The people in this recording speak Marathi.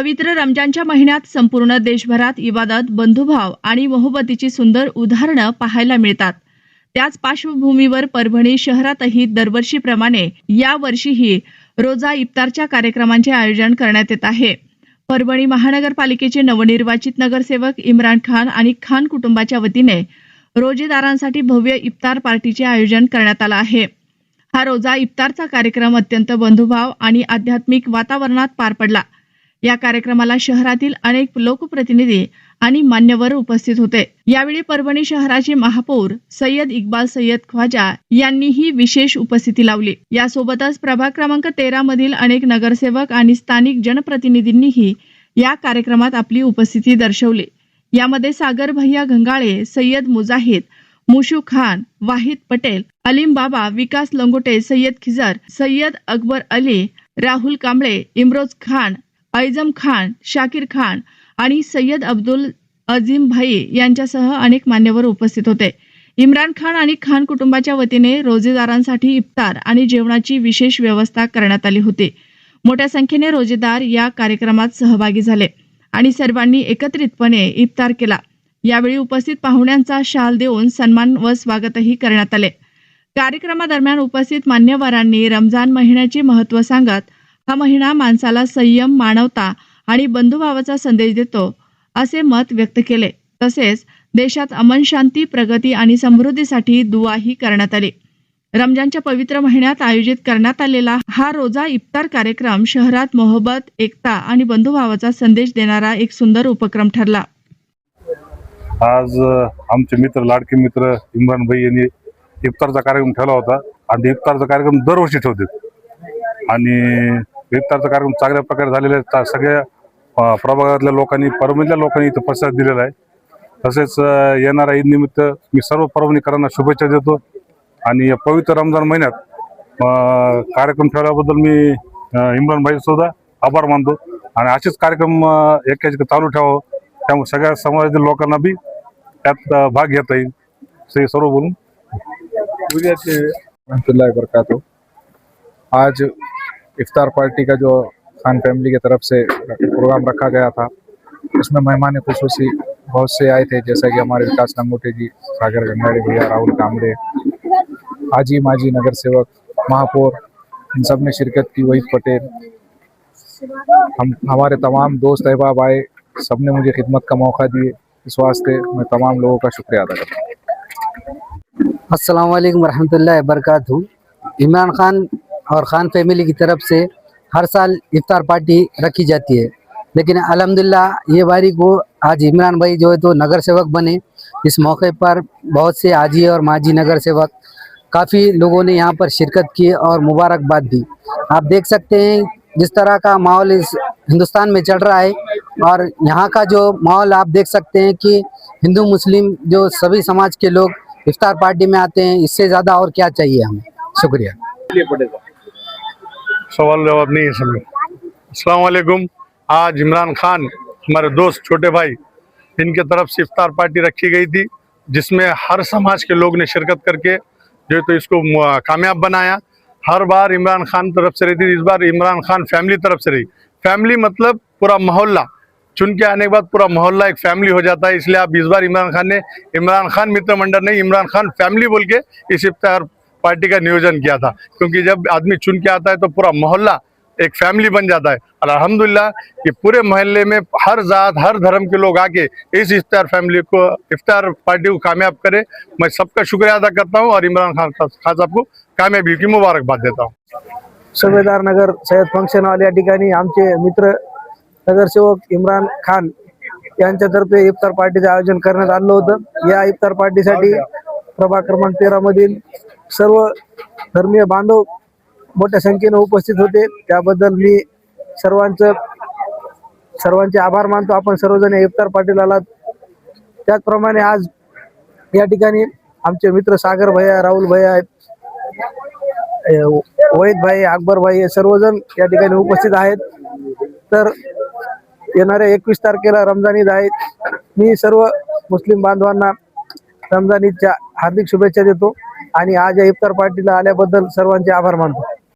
पवित्र रमजानच्या महिन्यात संपूर्ण देशभरात इबादत, बंधुभाव आणि मोहब्बतीची सुंदर उदाहरणं पाहायला मिळतात. त्याच पार्श्वभूमीवर परभणी शहरातही दरवर्षीप्रमाणे यावर्षीही रोजा इफ्तारच्या कार्यक्रमांचे आयोजन करण्यात येत आहे. परभणी महानगरपालिकेचे नवनिर्वाचित नगरसेवक इम्रान खान आणि खान कुटुंबाच्या वतीने रोजेदारांसाठी भव्य इफ्तार पार्टीचे आयोजन करण्यात आलं आहे. हा रोजा इफ्तारचा कार्यक्रम अत्यंत बंधुभाव आणि आध्यात्मिक वातावरणात पार पडला. या कार्यक्रमाला शहरातील अनेक लोकप्रतिनिधी आणि मान्यवर उपस्थित होते. यावेळी परभणी शहराचे महापौर सय्यद इक्बाल सय्यद ख्वाजा यांनीही विशेष उपस्थिती लावली. यासोबतच प्रभाग क्रमांक 13 मधील अनेक नगरसेवक आणि स्थानिक जनप्रतिनिधींनीही या कार्यक्रमात आपली उपस्थिती दर्शवली. यामध्ये सागर भैया घंगाळे, सय्यद मुजाहिद, मुशू खान, वाहिद पटेल, अलीम बाबा, विकास लंगोटे, सय्यद खिजर, सय्यद अकबर अली, राहुल कांबळे, इम्रोज खान, ऐजम खान, शाकिर खान आणि सय्यद अब्दुल अजीम भाई यांच्यासह अनेक मान्यवर उपस्थित होते. इम्रान खान आणि खान कुटुंबाच्या वतीने रोजेदारांसाठी इफ्तार आणि जेवणाची विशेष व्यवस्था करण्यात आली होती. मोठ्या संख्येने रोजेदार या कार्यक्रमात सहभागी झाले आणि सर्वांनी एकत्रितपणे इफ्तार केला. यावेळी उपस्थित पाहुण्यांचा शाल देऊन सन्मान व स्वागतही करण्यात आले. कार्यक्रमादरम्यान उपस्थित मान्यवरांनी रमजान महिन्याचे महत्त्व सांगत हा महिना माणसाला संयम, मानवता आणि बंधुभावाचा संदेश देतो असे मत व्यक्त केले. तसेच देशात अमन, शांती, प्रगती आणि समृद्धीसाठी दुआही करण्यात आली. रमजानच्या पवित्र महिन्यात आयोजित करण्यात आलेला हा रोजा इफ्तार कार्यक्रम शहरात मोहब्बत, एकता आणि बंधुभावाचा संदेश देणारा एक सुंदर उपक्रम ठरला. आज आमचे मित्र, लाडके मित्र इम्रान भाई यांनी इफ्तारचा कार्यक्रम ठेवला होता आणि इफ्तारचा कार्यक्रम दरवर्षी ठेवतात आणि इफ्तारचा कार्यक्रम चांगल्या प्रकारे झालेला आहे. सगळ्या प्रभागातल्या लोकांनी, परभणीतल्या लोकांनी इथं प्रतिसाद दिलेला आहे. तसेच येणाऱ्या ईद निमित्त मी सर्व परभणीकरांना शुभेच्छा देतो आणि या पवित्र रमजान महिन्यात कार्यक्रम ठेवल्याबद्दल मी इम्रान भाई सुद्धा आभार मानतो आणि असेच कार्यक्रम एकाच चालू ठेवावं, त्यामुळे सगळ्या समाजातील लोकांना बी त्यात भाग घेता येईल. ते सर्व बोलून आज इफ्तार पार्टी का जो खान फैमिली की तरफ से प्रोग्राम रखा गया था, उसमें मेहमान खुसूसी बहुत से आए थे, जैसा कि हमारे विकास लंगोटे जी, सागर गंगाड़ी भैया, राहुल कांबळे, हाजी माजी नगर सेवक, महापौर, इन सब ने शिरकत की, वहीद पटेल, हमारे तमाम दोस्त अहबाब आए, सबने मुझे खिदमत का मौका दिए. इस वास्ते मैं तमाम लोगों का शुक्रिया अदा करता हूँ. अस्सलाम वालेकुम रहमतुल्लाहि व बरकातहू. इमरान खान और खान फैमिली की तरफ से हर साल इफ्तार पार्टी रखी जाती है, लेकिन अल्हम्दुलिल्लाह ये बारी को आज इमरान भाई जो है तो नगर सेवक बने. इस मौके पर बहुत से आजी और माजी नगर सेवक, काफ़ी लोगों ने यहाँ पर शिरकत की और मुबारकबाद दी. आप देख सकते हैं जिस तरह का माहौल इस हिंदुस्तान में चल रहा है और यहाँ का जो माहौल आप देख सकते हैं कि हिंदू मुस्लिम जो सभी समाज के लोग इफ्तार पार्टी में आते हैं. इससे ज़्यादा और क्या चाहिए हमें. शुक्रिया. सवाल जवाब नहीं है सभी. अस्सलाम वालेकुम. आज इमरान खान, हमारे दोस्त, छोटे भाई, इनके तरफ से इफ्तार पार्टी रखी गई थी, जिसमें हर समाज के लोग ने शिरकत करके जो तो इसको कामयाब बनाया. हर बार इमरान खान तरफ से रही थी, इस बार इमरान खान फैमिली तरफ से रही. फैमिली मतलब पूरा मोहल्ला, चुन के आने के बाद पूरा मोहल्ला एक फैमिली हो जाता है. इसलिए आप इस बार इमरान खान ने इमरान खान मित्र मंडल नहीं, इमरान खान फैमिली बोल के इस इफ्तार पार्टी का नियोजन किया था. क्योंकि जब आदमी चुन के आता है तो पूरा मोहल्ला एक फैमिली बन जाता है. और अल्हम्दुलिल्लाह कि पूरे मोहल्ले में हर जात, हर धर्म के लोग आके इस इफ्तार फैमिली को, इफ्तार पार्टी को कामयाब करे. मैं सबका शुक्रिया अदा करता हूँ और इमरान खान साहब को कामयाबी की मुबारकबाद देता हूँ. सुभेदार नगर सय्यद फंक्शन हॉल या ठिकाणी आमचे मित्र नगरसेवक इम्रान खान यांच्यातर्फे इफ्तार पार्टीचे आयोजन करण्यात आलं होतं. या इफ्तार पार्टीसाठी प्रभाग क्रमांक 13 मधील सर्व धर्मीय बांधव मोठ्या संख्येने उपस्थित होते. त्याबद्दल मी सर्वांचे आभार मानतो. आपण सर्वजण इफ्तार पार्टीला आलात. त्याचप्रमाणे आज या ठिकाणी आमचे मित्र सागर भैया, राहुल भैया, वहीद भाई, अकबर भाई हे सर्वजण या ठिकाणी उपस्थित आहेत. तर येणाऱ्या 21 तारखेला रमजान ईद आहे. मी सर्व मुस्लिम बांधवांना रमजान ईदच्या हार्दिक शुभेच्छा देतो आणि आज या इफ्तार पार्टीला आल्याबद्दल सर्वांचे आभार मानतो.